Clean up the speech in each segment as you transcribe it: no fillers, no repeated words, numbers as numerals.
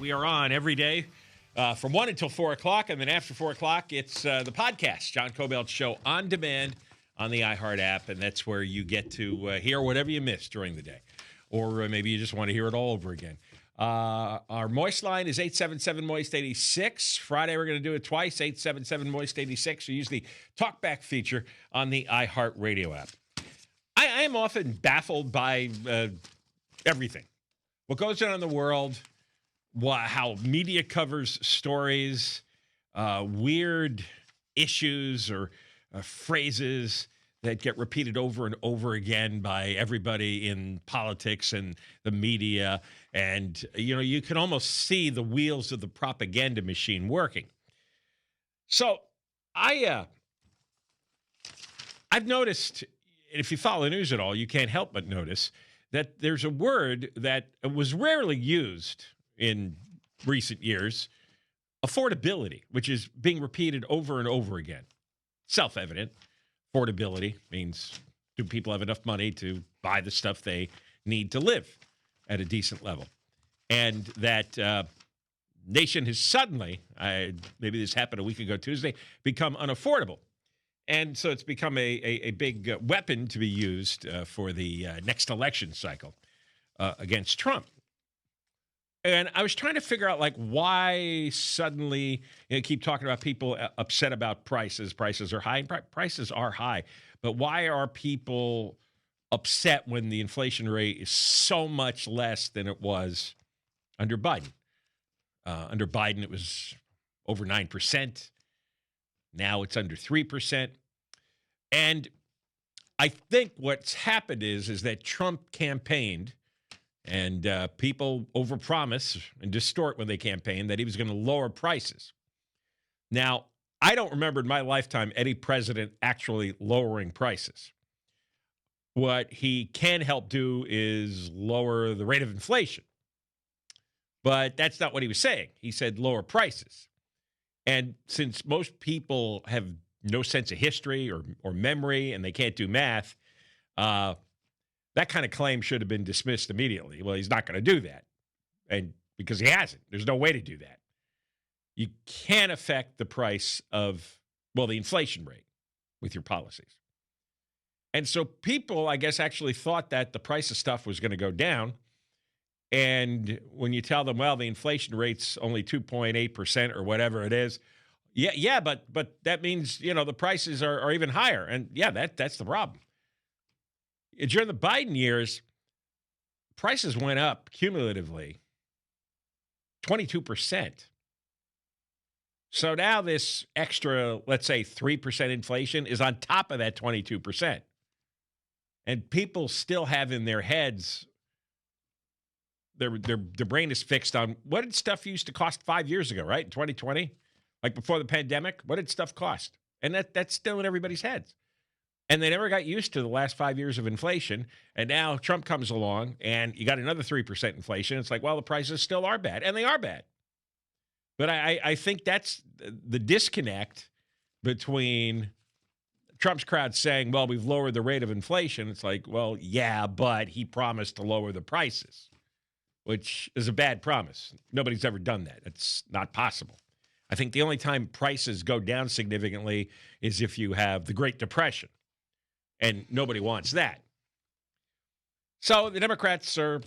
We are on every day from 1 until 4 o'clock, and then after 4 o'clock, it's the podcast, John Kobylt Show, on demand on the iHeart app, and that's where you get to hear whatever you missed during the day. Or maybe you just want to hear it all over again. Our Moist line is 877-MOIST-86. Friday, we're going to do it twice, 877-MOIST-86. So use the talkback feature on the iHeartRadio app. I am often baffled by everything. What goes on in the world, how media covers stories, weird issues or phrases that get repeated over and over again by everybody in politics and the media. And, you can almost see the wheels of the propaganda machine working. So I've noticed, if you follow the news at all, you can't help but notice that there's a word that was rarely used in recent years, affordability, which is being repeated over and over again. Self-evident. Affordability means, do people have enough money to buy the stuff they need to live at a decent level? And that nation has suddenly, maybe this happened a week ago Tuesday, become unaffordable. And so it's become a big weapon to be used for the next election cycle against Trump. And I was trying to figure out, why suddenly keep talking about people upset about prices. Prices are high. Prices are high. But why are people upset when the inflation rate is so much less than it was under Biden? Under Biden, it was over 9%. Now it's under 3%. And I think what's happened is that Trump campaigned, and people overpromise and distort when they campaign that he was going to lower prices. Now, I don't remember in my lifetime any president actually lowering prices. What he can help do is lower the rate of inflation. But that's not what he was saying. He said lower prices. And since most people have no sense of history or memory and they can't do math, that kind of claim should have been dismissed immediately. Well, he's not going to do that, and because he hasn't. There's no way to do that. You can't affect the price of, the inflation rate with your policies. And so people, I guess, actually thought that the price of stuff was going to go down. And when you tell them, the inflation rate's only 2.8% or whatever it is, but that means, the prices are even higher. And that's the problem. During the Biden years, prices went up cumulatively 22%. So now this extra, let's say 3% inflation is on top of that 22%. And people still have in their heads, their brain is fixed on, what did stuff used to cost 5 years ago, right? In 2020, like before the pandemic, what did stuff cost? And that's still in everybody's heads. And they never got used to the last 5 years of inflation. And now Trump comes along and you got another 3% inflation. It's like, the prices still are bad. And they are bad. But I think that's the disconnect between Trump's crowd saying, we've lowered the rate of inflation. It's like, but he promised to lower the prices, which is a bad promise. Nobody's ever done that. It's not possible. I think the only time prices go down significantly is if you have the Great Depression. And nobody wants that. So the Democrats are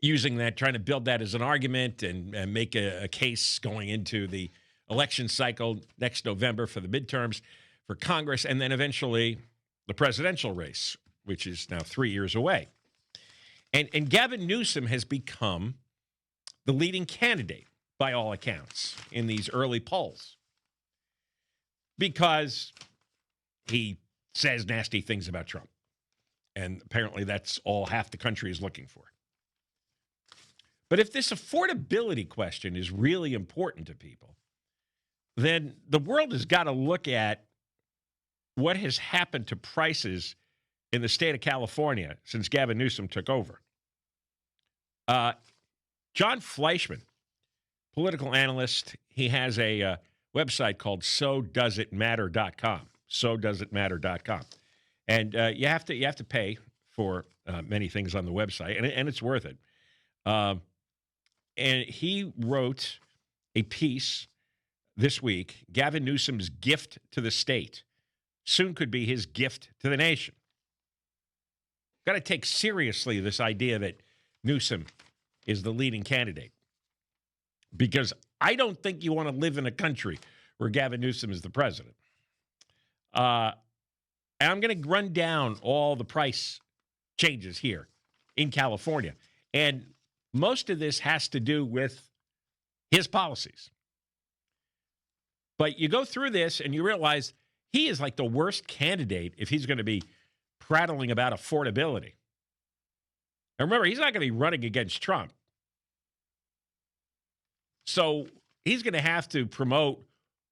using that, trying to build that as an argument and make a case going into the election cycle next November for the midterms for Congress, and then eventually the presidential race, which is now 3 years away. And Gavin Newsom has become the leading candidate, by all accounts, in these early polls. Because he says nasty things about Trump. And apparently that's all half the country is looking for. But if this affordability question is really important to people, then the world has got to look at what has happened to prices in the state of California since Gavin Newsom took over. John Fleischman, political analyst, he has a website called SoDoesItMatter.com. SoDoesItMatter.com. And you have to pay for many things on the website, and it's worth it. And he wrote a piece this week, Gavin Newsom's gift to the state. Soon could be his gift to the nation. Got to take seriously this idea that Newsom is the leading candidate. Because I don't think you want to live in a country where Gavin Newsom is the president. And I'm going to run down all the price changes here in California. And most of this has to do with his policies. But you go through this and you realize he is like the worst candidate if he's going to be prattling about affordability. And remember, he's not going to be running against Trump. So he's going to have to promote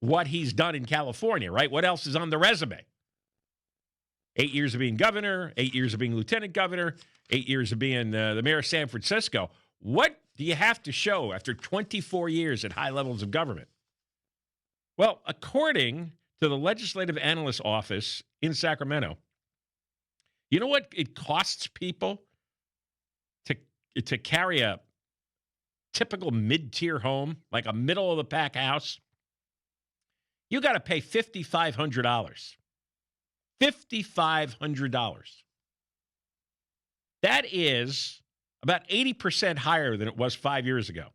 what he's done in California, right? What else is on the resume? 8 years of being governor, 8 years of being lieutenant governor, 8 years of being the mayor of San Francisco. What do you have to show after 24 years at high levels of government? Well, according to the Legislative Analyst Office in Sacramento, you know what it costs people to carry a typical mid-tier home, like a middle-of-the-pack house? You got to pay $5,500. $5,500. That is about 80% higher than it was 5 years ago.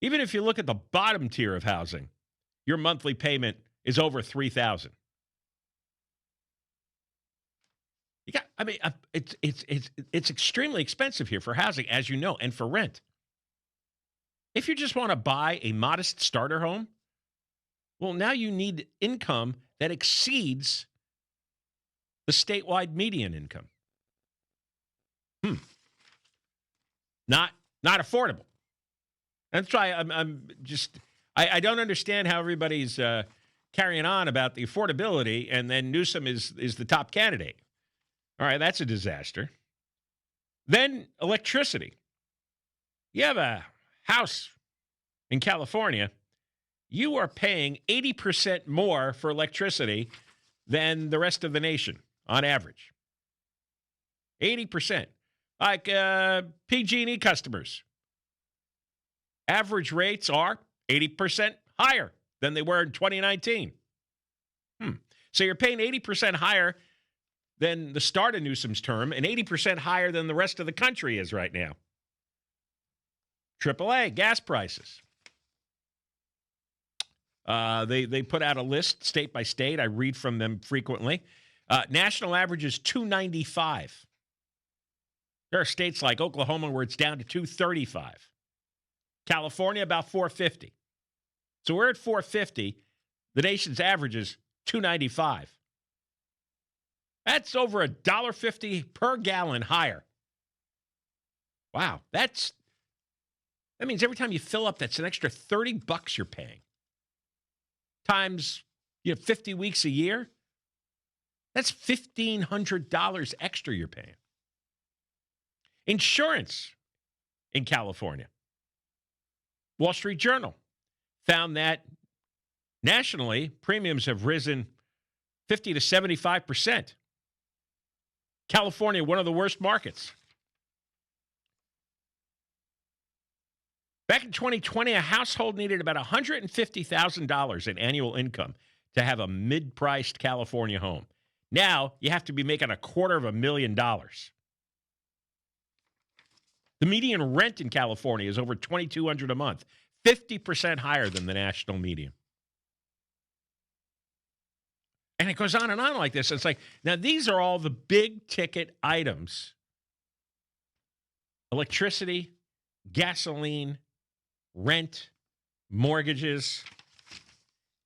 Even if you look at the bottom tier of housing, your monthly payment is over $3,000. It's extremely expensive here for housing, as you know, and for rent. If you just want to buy a modest starter home, well, now you need income that exceeds the statewide median income. Not affordable. That's why I don't understand how everybody's carrying on about the affordability, and then Newsom is the top candidate. All right, that's a disaster. Then electricity. You have a house in California, you are paying 80% more for electricity than the rest of the nation on average. 80%. Like PG&E customers. Average rates are 80% higher than they were in 2019. So you're paying 80% higher than the start of Newsom's term and 80% higher than the rest of the country is right now. AAA, gas prices. They put out a list state by state. I read from them frequently. National average is $2.95. There are states like Oklahoma where it's down to $2.35. California, about $4.50. So we're at $4.50. The nation's average is $2.95. That's over $1.50 per gallon higher. Wow, that means every time you fill up, that's an extra $30 you're paying. Times 50 weeks a year, that's $1,500 extra you're paying. Insurance in California. Wall Street Journal found that nationally, premiums have risen 50 to 75%. California, one of the worst markets. Back in 2020, a household needed about $150,000 in annual income to have a mid-priced California home. Now, you have to be making $250,000. The median rent in California is over $2,200 a month, 50% higher than the national median. And it goes on and on like this. It's like, now these are all the big ticket items. Electricity, gasoline, rent, mortgages.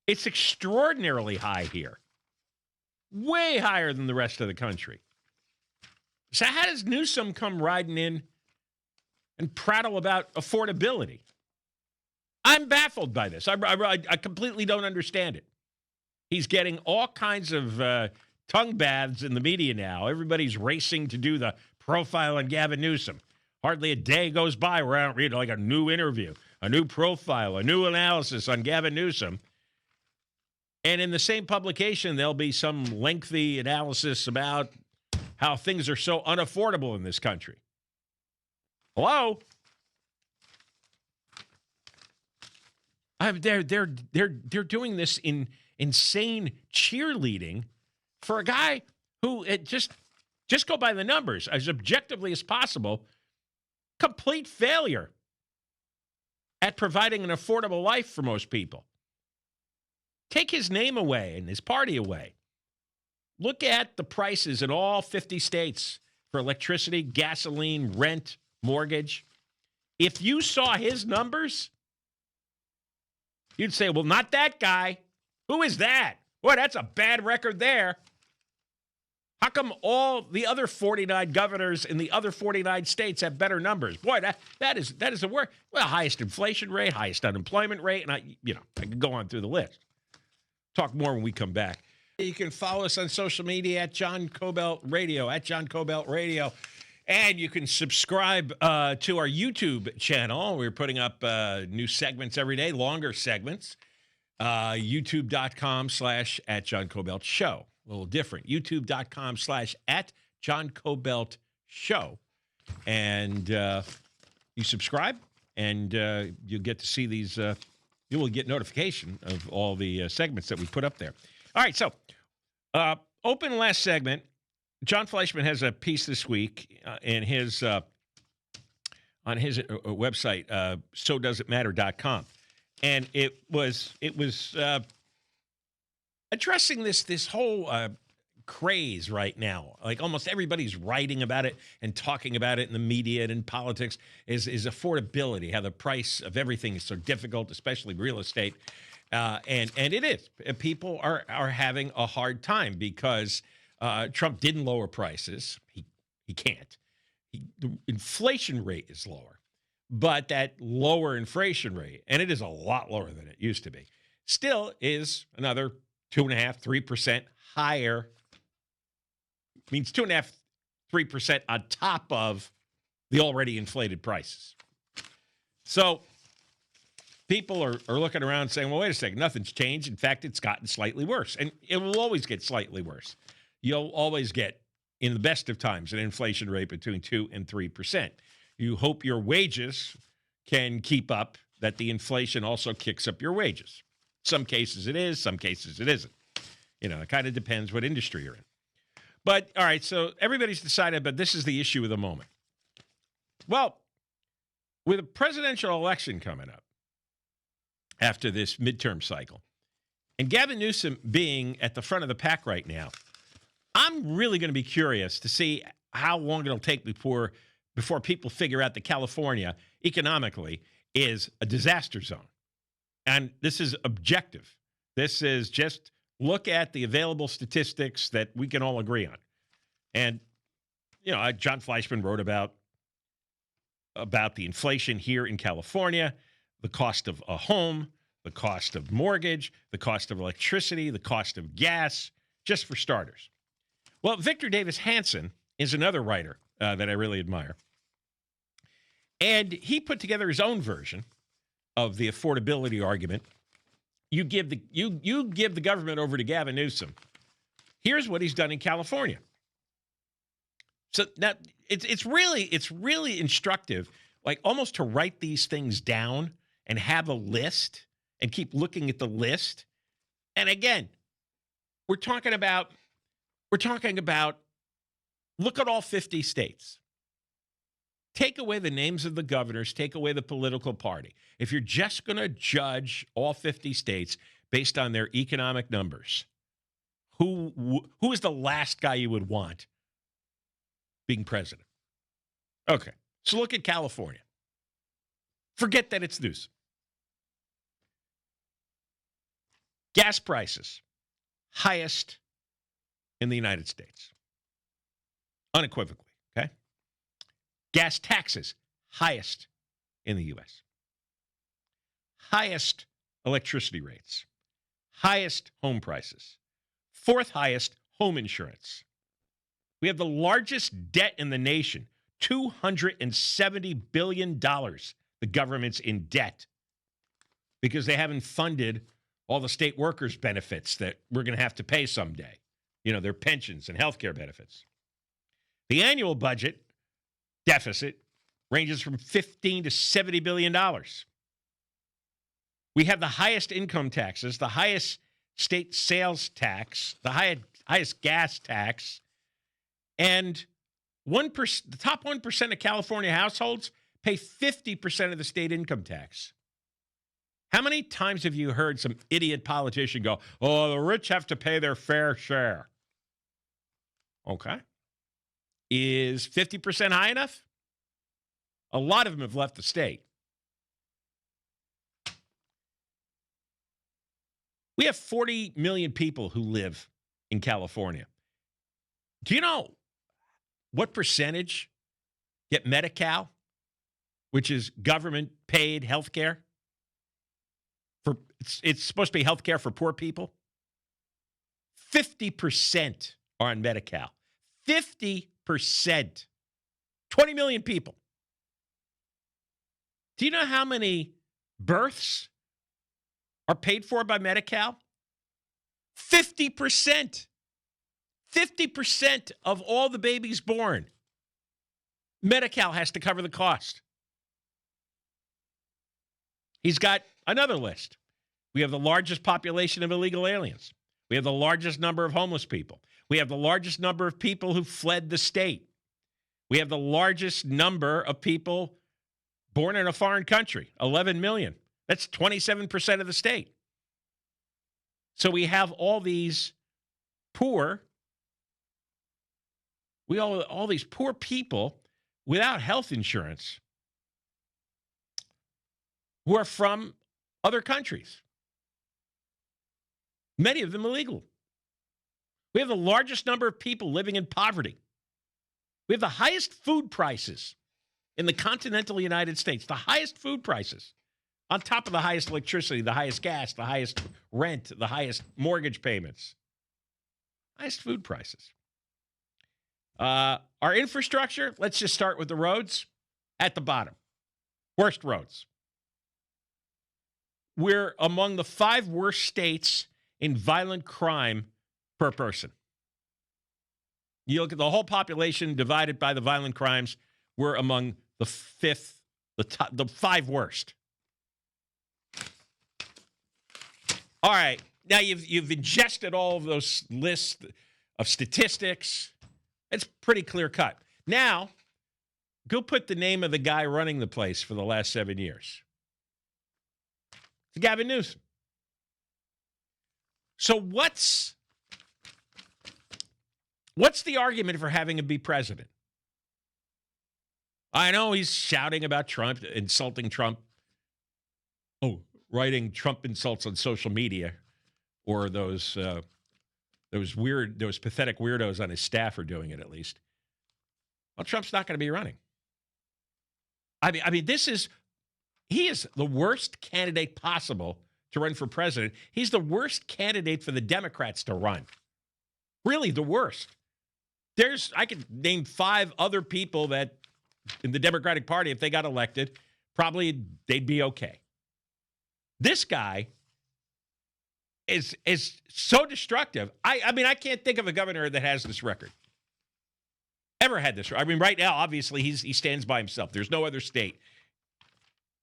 It's extraordinarily high here. Way higher than the rest of the country. So how does Newsom come riding in and prattle about affordability? I'm baffled by this. I completely don't understand it. He's getting all kinds of tongue baths in the media now. Everybody's racing to do the profile on Gavin Newsom. Hardly a day goes by where I don't read like a new interview, a new profile, a new analysis on Gavin Newsom. And in the same publication, there'll be some lengthy analysis about how things are so unaffordable in this country. Hello? They're doing this in insane cheerleading for a guy who just go by the numbers as objectively as possible. Complete failure at providing an affordable life for most people. Take his name away and his party away. Look at the prices in all 50 states for electricity, gasoline, rent, mortgage. If you saw his numbers, you'd say, well, not that guy. Who is that? Boy, that's a bad record there. How come all the other 49 governors in the other 49 states have better numbers? Boy, that is the worst. Well, highest inflation rate, highest unemployment rate, and I could go on through the list. Talk more when we come back. You can follow us on social media at John Kobylt Radio, and you can subscribe to our YouTube channel. We're putting up new segments every day, longer segments. YouTube.com/@JohnKobyltShow. A little different. YouTube.com/@JohnKobyltShow. And you subscribe, and you'll get to see these. You will get notification of all the segments that we put up there. All right, so open last segment. John Fleischman has a piece this week in his on his website, sodoesitmatter.com. And it was addressing this whole craze right now. Like almost everybody's writing about it and talking about it in the media and in politics is affordability, how the price of everything is so difficult, especially real estate. And it is. People are having a hard time because Trump didn't lower prices. He can't. The inflation rate is lower. But that lower inflation rate, and it is a lot lower than it used to be, still is another 2.5%, 3% higher. Means 2.5%, 3% on top of the already inflated prices. So people are looking around saying, well, wait a second, nothing's changed. In fact, it's gotten slightly worse. And it will always get slightly worse. You'll always get, in the best of times, an inflation rate between 2% and 3%. You hope your wages can keep up, that the inflation also kicks up your wages. Some cases it is, some cases it isn't. It kind of depends what industry you're in. But, all right, so everybody's decided, but this is the issue of the moment. Well, with a presidential election coming up after this midterm cycle, and Gavin Newsom being at the front of the pack right now, I'm really going to be curious to see how long it'll take before people figure out that California, economically, is a disaster zone. And this is objective. This is just look at the available statistics that we can all agree on. And, John Fleischman wrote about the inflation here in California, the cost of a home, the cost of mortgage, the cost of electricity, the cost of gas, just for starters. Well, Victor Davis Hanson is another writer that I really admire. And he put together his own version of the affordability argument. You give the government over to Gavin Newsom. Here's what he's done in California. So now it's really instructive, like almost to write these things down and have a list and keep looking at the list. And again, we're talking about look at all 50 states. Take away the names of the governors, take away the political party. If you're just going to judge all 50 states based on their economic numbers, who is the last guy you would want being president? Okay, so look at California. Forget that it's Newsom. Gas prices, highest in the United States. Unequivocally, okay? Gas taxes, highest in the U.S. Highest electricity rates. Highest home prices. Fourth highest home insurance. We have the largest debt in the nation, $270 billion. The government's in debt because they haven't funded all the state workers' benefits that we're going to have to pay someday. Their pensions and health care benefits. The annual budget deficit ranges from $15 to $70 billion. We have the highest income taxes, the highest state sales tax, the highest gas tax, and the top 1% of California households pay 50% of the state income tax. How many times have you heard some idiot politician go, oh, the rich have to pay their fair share? Okay. Is 50% high enough? A lot of them have left the state. We have 40 million people who live in California. Do you know what percentage get Medi-Cal, which is government-paid health care? It's supposed to be health care for poor people. 50% are on Medi-Cal. 50%. 20 million people. Do you know how many births are paid for by Medi-Cal? 50%. 50% of all the babies born. Medi-Cal has to cover the cost. He's got another list. We have the largest population of illegal aliens. We have the largest number of homeless people. We have the largest number of people who fled the state. We have the largest number of people born in a foreign country, 11 million. That's 27% of the state. So we have all these poor, all these poor people without health insurance who are from other countries. Many of them illegal. We have the largest number of people living in poverty. We have the highest food prices in the continental United States, the highest food prices, on top of the highest electricity, the highest gas, the highest rent, the highest mortgage payments, highest food prices. Our infrastructure, let's just start with the roads, at the bottom. Worst roads. We're among the 5 worst states in violent crime per person. You look at the whole population divided by the violent crimes, we're among the 5 worst. All right, now you've ingested all of those lists of statistics. It's pretty clear cut. Now, go put the name of the guy running the place for the last 7 years. It's Gavin Newsom. So what's the argument for having him be president? I know he's shouting about Trump, insulting Trump. Oh, writing Trump insults on social media, or those pathetic weirdos on his staff are doing it, at least. Well, Trump's not going to be running. I mean, he is the worst candidate possible to run for president. He's the worst candidate for the Democrats to run. Really, the worst. I could name 5 other people that in the Democratic Party, if they got elected, probably they'd be okay. This guy is so destructive. I mean, I can't think of a governor that has this record. Ever had this. I mean, right now, obviously, he stands by himself. There's no other state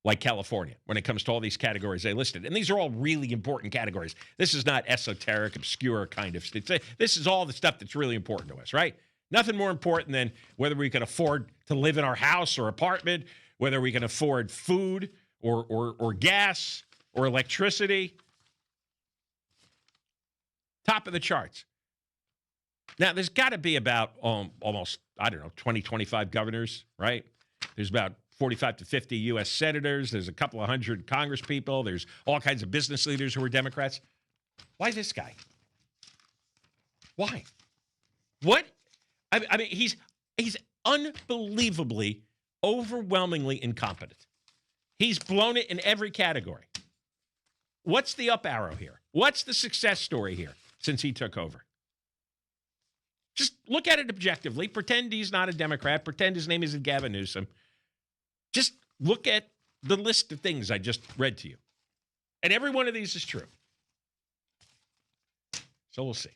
like California when it comes to all these categories they listed. And these are all really important categories. This is not esoteric, obscure kind of stuff. This is all the stuff that's really important to us, right? Nothing more important than whether we can afford to live in our house or apartment, whether we can afford food or gas or electricity. Top of the charts. Now, there's got to be about almost, 20, 25 governors, right? There's about 45 to 50 U.S. senators. There's a couple of hundred Congress people. There's all kinds of business leaders who are Democrats. Why this guy? Why? What? I mean, he's unbelievably, overwhelmingly incompetent. He's blown it in every category. What's the up arrow here? What's the success story here since he took over? Just look at it objectively. Pretend he's not a Democrat. Pretend his name isn't Gavin Newsom. Just look at the list of things I just read to you. And every one of these is true. So we'll see.